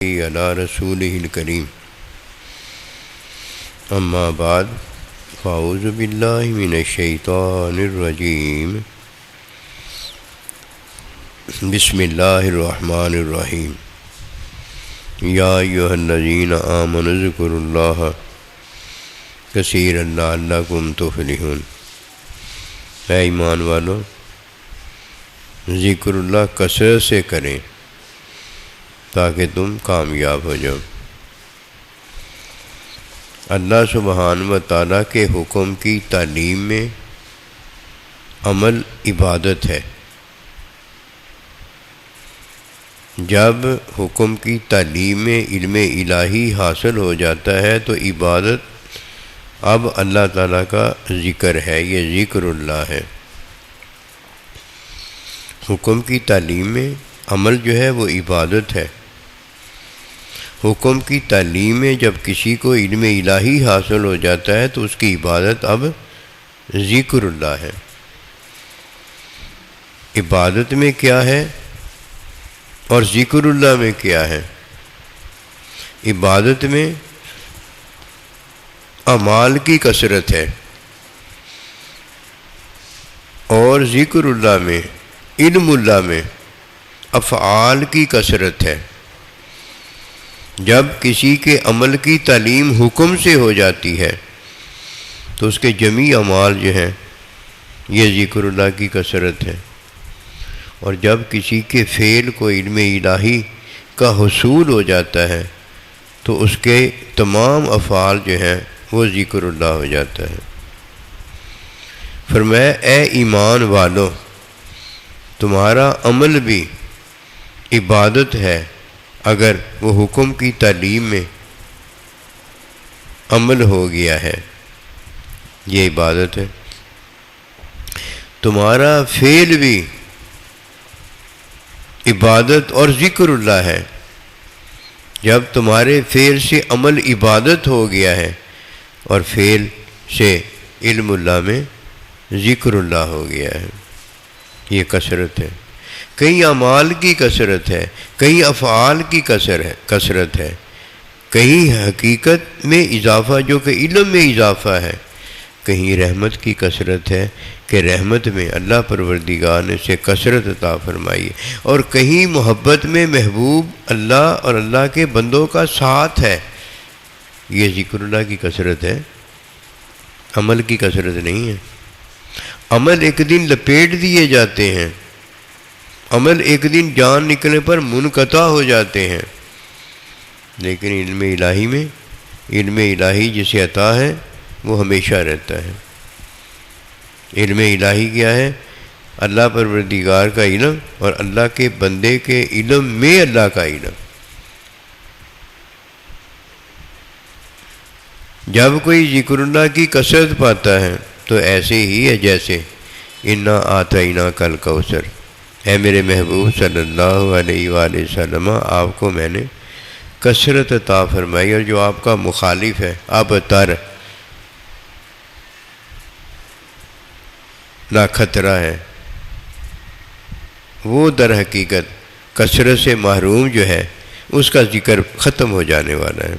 علی رسولہ الکریم اما بعد فاعوذ باللہ من الشیطان الرجیم بسم اللہ الرحمن الرحیم یا ایھا الذین آمنوا اذکروا اللہ کثیرا لعلکم تفلحون۔ اے ایمان والو، ذکر اللہ کثرت سے کریں تاکہ تم کامیاب ہو جاؤ۔ اللہ سبحانہ و تعالیٰ کے حکم کی تعلیم میں عمل عبادت ہے۔ جب حکم کی تعلیم میں علم الہی حاصل ہو جاتا ہے تو عبادت اب اللہ تعالیٰ کا ذکر ہے، یہ ذکر اللہ ہے۔ حکم کی تعلیم میں عمل جو ہے وہ عبادت ہے۔ حکم کی تعلیم میں جب کسی کو علم الہی حاصل ہو جاتا ہے تو اس کی عبادت اب ذکر اللہ ہے۔ عبادت میں کیا ہے اور ذکر اللہ میں کیا ہے؟ عبادت میں اعمال کی کثرت ہے اور ذکر اللہ میں، علم اللہ میں افعال کی کثرت ہے۔ جب کسی کے عمل کی تعلیم حکم سے ہو جاتی ہے تو اس کے جمیع اعمال جو ہیں یہ ذکر اللہ کی کثرت ہے، اور جب کسی کے فعل کو علم الہی کا حصول ہو جاتا ہے تو اس کے تمام افعال جو ہیں وہ ذکر اللہ ہو جاتا ہے۔ فرمایا اے ایمان والو، تمہارا عمل بھی عبادت ہے اگر وہ حکم کی تعلیم میں عمل ہو گیا ہے، یہ عبادت ہے۔ تمہارا فعل بھی عبادت اور ذکر اللہ ہے۔ جب تمہارے فعل سے عمل عبادت ہو گیا ہے اور فعل سے علم اللہ میں ذکر اللہ ہو گیا ہے، یہ کثرت ہے۔ کئی اعمال کی کثرت ہے، کئی افعال کی کثرت ہے، کہیں حقیقت میں اضافہ جو کہ علم میں اضافہ ہے، کہیں رحمت کی کثرت ہے کہ رحمت میں اللہ پروردگار نے اسے کثرت عطا فرمائی ہے، اور کہیں محبت میں محبوب اللہ اور اللہ کے بندوں کا ساتھ ہے، یہ ذکر اللہ کی کثرت ہے، عمل کی کثرت نہیں ہے۔ عمل ایک دن لپیٹ دیے جاتے ہیں، عمل ایک دن جان نکلنے پر منقطع ہو جاتے ہیں، لیکن علم الہی میں، علم الہی جسے عطا ہے وہ ہمیشہ رہتا ہے۔ علم الہی کیا ہے؟ اللہ پروردگار کا علم اور اللہ کے بندے کے علم میں اللہ کا علم۔ جب کوئی ذکر اللہ کی کثرت پاتا ہے تو ایسے ہی ہے جیسے انا آتینا کل کوثر، اے میرے محبوب صلی اللہ علیہ وآلہ وسلم، آپ کو میں نے کثرت عطا فرمائی، اور جو آپ کا مخالف ہے ابتر، لا خطرہ ہے، وہ در حقیقت کثرت سے محروم جو ہے اس کا ذکر ختم ہو جانے والا ہے۔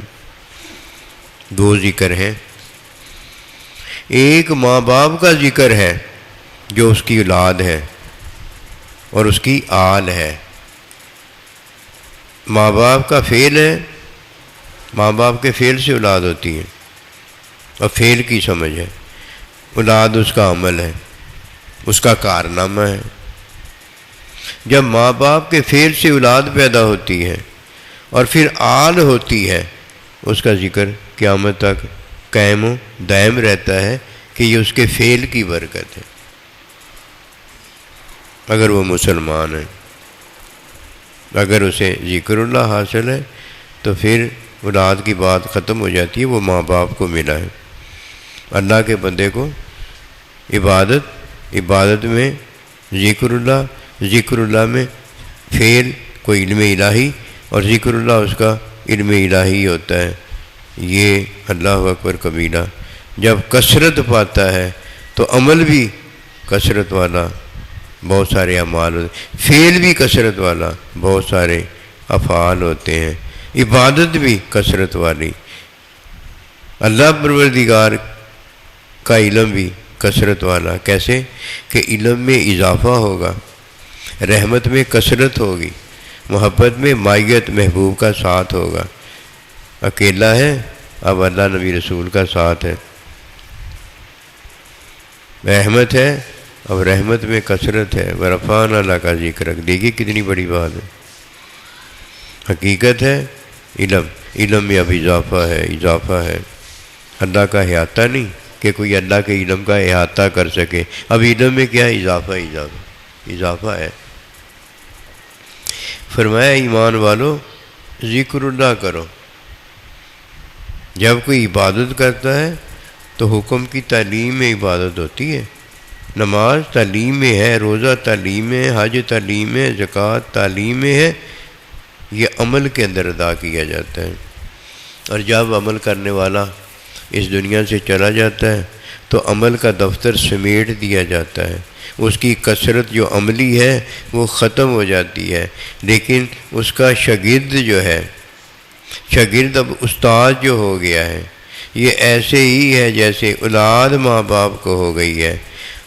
دو ذکر ہیں، ایک ماں باپ کا ذکر ہے جو اس کی اولاد ہے اور اس کی آل ہے۔ ماں باپ کا فعل ہے، ماں باپ کے فعل سے اولاد ہوتی ہے اور فعل کی سمجھ ہے، اولاد اس کا عمل ہے، اس کا کارنامہ ہے۔ جب ماں باپ کے فعل سے اولاد پیدا ہوتی ہے اور پھر آل ہوتی ہے، اس کا ذکر قیامت تک قائم و دائم رہتا ہے کہ یہ اس کے فعل کی برکت ہے۔ اگر وہ مسلمان ہے، اگر اسے ذکر اللہ حاصل ہے تو پھر اولاد کی بات ختم ہو جاتی ہے، وہ ماں باپ کو ملا ہے۔ اللہ کے بندے کو عبادت میں ذکر اللہ میں فعل کوئی علم الہی، اور ذکر اللہ اس کا علم الہی ہوتا ہے۔ یہ اللہ اکبر کبیرہ جب کثرت پاتا ہے تو عمل بھی کثرت والا، بہت سارے اعمال ہوتے ہیں، فعل بھی کثرت والا، بہت سارے افعال ہوتے ہیں، عبادت بھی کثرت والی، اللہ پروردگار کا علم بھی کثرت والا۔ کیسے کہ علم میں اضافہ ہوگا، رحمت میں کثرت ہوگی، محبت میں مائیت محبوب کا ساتھ ہوگا۔ اکیلا ہے، اب اللہ نبی رسول کا ساتھ ہے۔ رحمت ہے، اب رحمت میں کثرت ہے، ورفعنا لک ذکرک۔ دیکھیے کتنی بڑی بات ہے۔ حقیقت ہے علم، علم میں اب اضافہ ہے۔ اللہ کا احاطہ نہیں کہ کوئی اللہ کے علم کا احاطہ کر سکے، اب علم میں کیا ہے؟ اضافہ ہے۔ فرمایا ایمان والو ذکر اللہ کرو۔ جب کوئی عبادت کرتا ہے تو حکم کی تعلیم میں عبادت ہوتی ہے۔ نماز تعلیم میں ہے، روزہ تعلیم میں ہے، حج تعلیم میں ہے، زکوٰۃ تعلیم میں ہے، یہ عمل کے اندر ادا کیا جاتا ہے۔ اور جب عمل کرنے والا اس دنیا سے چلا جاتا ہے تو عمل کا دفتر سمیٹ دیا جاتا ہے، اس کی کثرت جو عملی ہے وہ ختم ہو جاتی ہے، لیکن اس کا شاگرد جو ہے، شاگرد اب استاد جو ہو گیا ہے، یہ ایسے ہی ہے جیسے اولاد ماں باپ کو ہو گئی ہے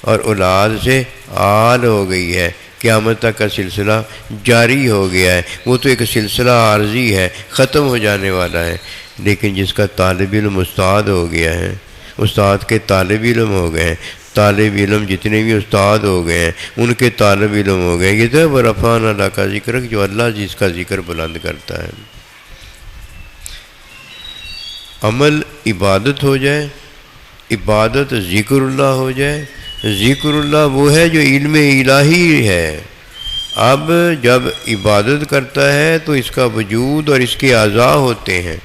اور اولاد سے آل ہو گئی ہے، قیامت تک کا سلسلہ جاری ہو گیا ہے۔ وہ تو ایک سلسلہ عارضی ہے، ختم ہو جانے والا ہے، لیکن جس کا طالب علم استاد ہو گیا ہے، استاد کے طالب علم ہو گئے ہیں، طالب علم جتنے بھی استاد ہو گئے ہیں ان کے طالب علم ہو گئے، یہ تو ہے ورفعنا لک ذکرک، جو اللہ جس کا ذکر بلند کرتا ہے۔ عمل عبادت ہو جائے، عبادت ذکر اللہ ہو جائے۔ ذکر اللہ وہ ہے جو علم الہی ہے۔ اب جب عبادت کرتا ہے تو اس کا وجود اور اس کے اعضاء ہوتے ہیں،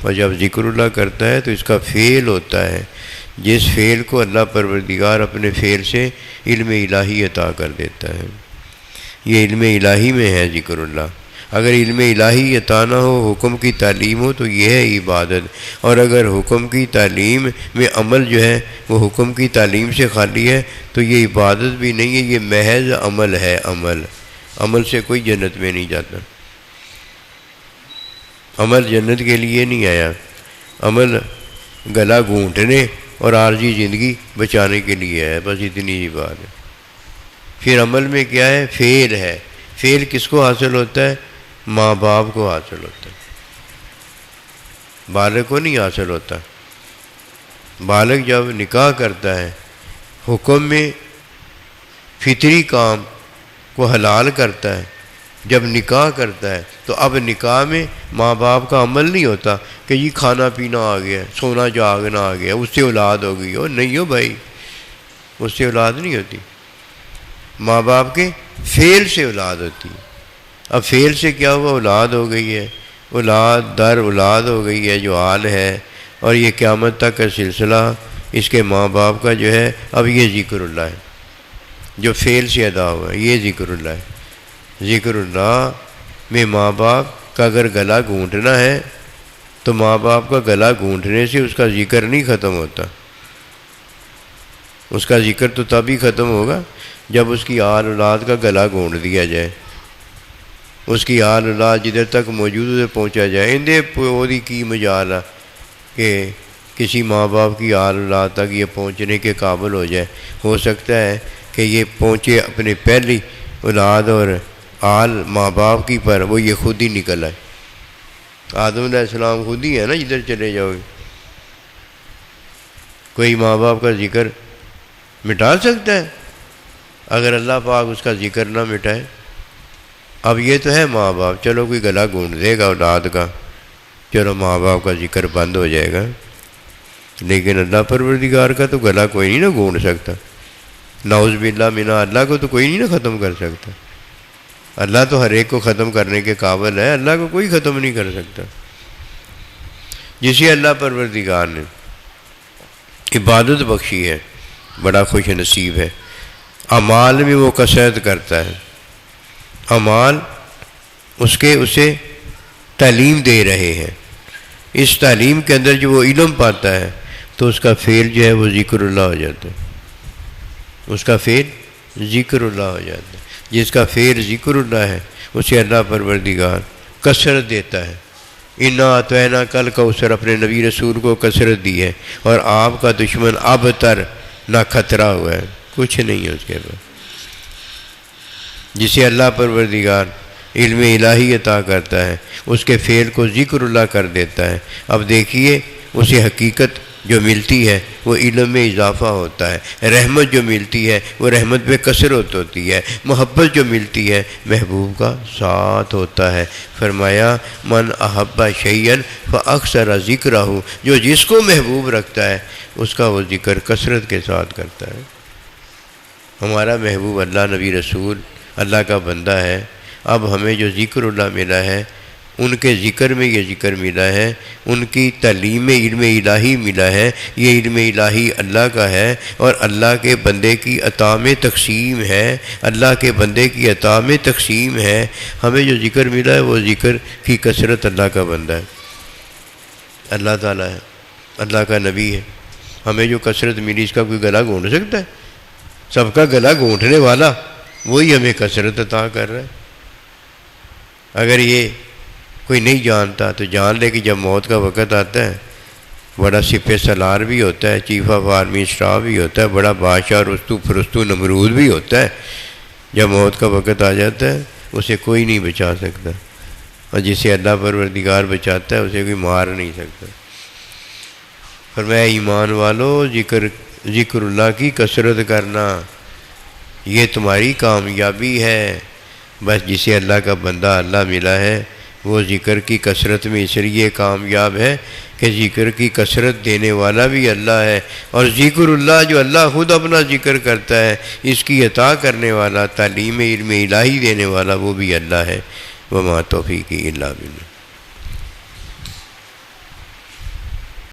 اور جب ذکر اللہ کرتا ہے تو اس کا فعل ہوتا ہے، جس فعل کو اللہ پروردگار اپنے فعل سے علم الہی عطا کر دیتا ہے۔ یہ علم الہی میں ہے ذکر اللہ۔ اگر علم الہی عطا نہ ہو، حکم کی تعلیم ہو، تو یہ ہے عبادت۔ اور اگر حکم کی تعلیم میں عمل جو ہے وہ حکم کی تعلیم سے خالی ہے تو یہ عبادت بھی نہیں ہے، یہ محض عمل ہے۔ عمل سے کوئی جنت میں نہیں جاتا۔ عمل جنت کے لیے نہیں آیا، عمل گلا گھونٹنے اور عارضی زندگی بچانے کے لیے ہے، بس اتنی ہی بات ہے۔ پھر عمل میں کیا ہے؟ فعل ہے۔ فعل کس کو حاصل ہوتا ہے؟ ماں باپ کو حاصل ہوتا ہے، بالغ کو نہیں حاصل ہوتا۔ بالغ جب نکاح کرتا ہے، حکم میں فطری کام کو حلال کرتا ہے، جب نکاح کرتا ہے تو اب نکاح میں ماں باپ کا عمل نہیں ہوتا کہ یہ کھانا پینا آ گیا، سونا جاگنا آ گیا، اس سے اولاد ہو گئی ہو، نہیں ہو بھائی، اس سے اولاد نہیں ہوتی، ماں باپ کے فعل سے اولاد ہوتی ہے۔ اب فعل سے کیا ہوا؟ اولاد ہو گئی ہے، اولاد در اولاد ہو گئی ہے جو حال ہے، اور یہ قیامت تک کا سلسلہ اس کے ماں باپ کا جو ہے اب یہ ذکر اللہ ہے جو فعل سے ادا ہوا ہے، یہ ذکر اللہ ہے۔ ذکر اللہ میں ماں باپ کا اگر گلا گھونٹنا ہے تو ماں باپ کا گلا گھونٹنے سے اس کا ذکر نہیں ختم ہوتا، اس کا ذکر تو تب ہی ختم ہوگا جب اس کی آل اولاد کا گلا گھونٹ دیا جائے، اس کی آل اولاد جدھر تک موجود اسے پہنچا جائے۔ اندے پوری کی مجال ہے کہ کسی ماں باپ کی آل اولاد تک یہ پہنچنے کے قابل ہو جائے، ہو سکتا ہے کہ یہ پہنچے اپنے پہلی اولاد اور آل ماں باپ کی پر وہ یہ خود ہی نکل آئے۔ آدم علیہ السلام خود ہی ہے نا، جدھر چلے جاؤ گے۔ کوئی ماں باپ کا ذکر مٹا سکتا ہے اگر اللہ پاک اس کا ذکر نہ مٹائے؟ اب یہ تو ہے ماں باپ، چلو کوئی گلا گھونٹ دے گا اولاد کا، چلو ماں باپ کا ذکر بند ہو جائے گا، لیکن اللہ پروردگار کا تو گلا کوئی نہیں نا گھونٹ سکتا۔ نعوذ باللہ منہ، اللہ کو تو کوئی نہیں نا ختم کر سکتا۔ اللہ تو ہر ایک کو ختم کرنے کے قابل ہے، اللہ کو کوئی ختم نہیں کر سکتا۔ جسے اللہ پروردگار نے عبادت بخشی ہے بڑا خوش نصیب ہے۔ اعمال میں وہ کثرت کرتا ہے، اعمال اسے تعلیم دے رہے ہیں، اس تعلیم کے اندر جو وہ علم پاتا ہے تو اس کا فعل جو ہے وہ ذکر اللہ ہو جاتا ہے، اس کا فعل ذکر اللہ ہو جاتا ہے۔ جس کا فعل ذکر اللہ ہے اسے اللہ پروردگار کثرت دیتا ہے۔ انا اعطینا کل کوثر اپنے نبی رسول کو کثرت دی ہے، اور آپ کا دشمن اب تر نہ خطرہ ہوا ہے، کچھ نہیں ہے اس کے پاس۔ جسے اللہ پروردگار علم الہی عطا کرتا ہے اس کے فعل کو ذکر اللہ کر دیتا ہے۔ اب دیکھیے اسے حقیقت جو ملتی ہے وہ علم میں اضافہ ہوتا ہے، رحمت جو ملتی ہے وہ رحمت میں کثرت ہوتی ہے، محبت جو ملتی ہے محبوب کا ساتھ ہوتا ہے۔ فرمایا من احب شیئا فاکثر ذکرہ، جو جس کو محبوب رکھتا ہے اس کا وہ ذکر کثرت کے ساتھ کرتا ہے۔ ہمارا محبوب اللہ نبی رسول اللہ کا بندہ ہے، اب ہمیں جو ذکر اللہ ملا ہے ان کے ذکر میں یہ ذکر ملا ہے، ان کی تعلیم علم الہی ملا ہے، یہ علم الہی اللہ کا ہے اور اللہ کے بندے کی عطا میں تقسیم ہے، اللہ کے بندے کی عطا میں تقسیم ہے۔ ہمیں جو ذکر ملا ہے وہ ذکر کی کثرت اللہ کا بندہ ہے، اللہ تعالیٰ ہے، اللہ کا نبی ہے۔ ہمیں جو کثرت ملی اس کا کوئی گلا گھونٹ سکتا ہے؟ سب کا گلا گھونٹنے والا وہی ہمیں کثرت عطا کر رہا ہے۔ اگر یہ کوئی نہیں جانتا تو جان لے کہ جب موت کا وقت آتا ہے بڑا سپہ سالار بھی ہوتا ہے، چیف آف آرمی اسٹاف بھی ہوتا ہے، بڑا بادشاہ رستو فرستو نمرود بھی ہوتا ہے، جب موت کا وقت آ جاتا ہے اسے کوئی نہیں بچا سکتا، اور جسے اللہ پروردگار بچاتا ہے اسے کوئی مار نہیں سکتا۔ فرمایا ایمان والو ذکر اللہ کی کثرت کرنا یہ تمہاری کامیابی ہے۔ بس جسے اللہ کا بندہ اللہ ملا ہے وہ ذکر کی کثرت میں اس لیے کامیاب ہے کہ ذکر کی کثرت دینے والا بھی اللہ ہے، اور ذکر اللہ جو اللہ خود اپنا ذکر کرتا ہے اس کی عطا کرنے والا، تعلیم علم الہی دینے والا وہ بھی اللہ ہے۔ وما توفیقی الا باللہ۔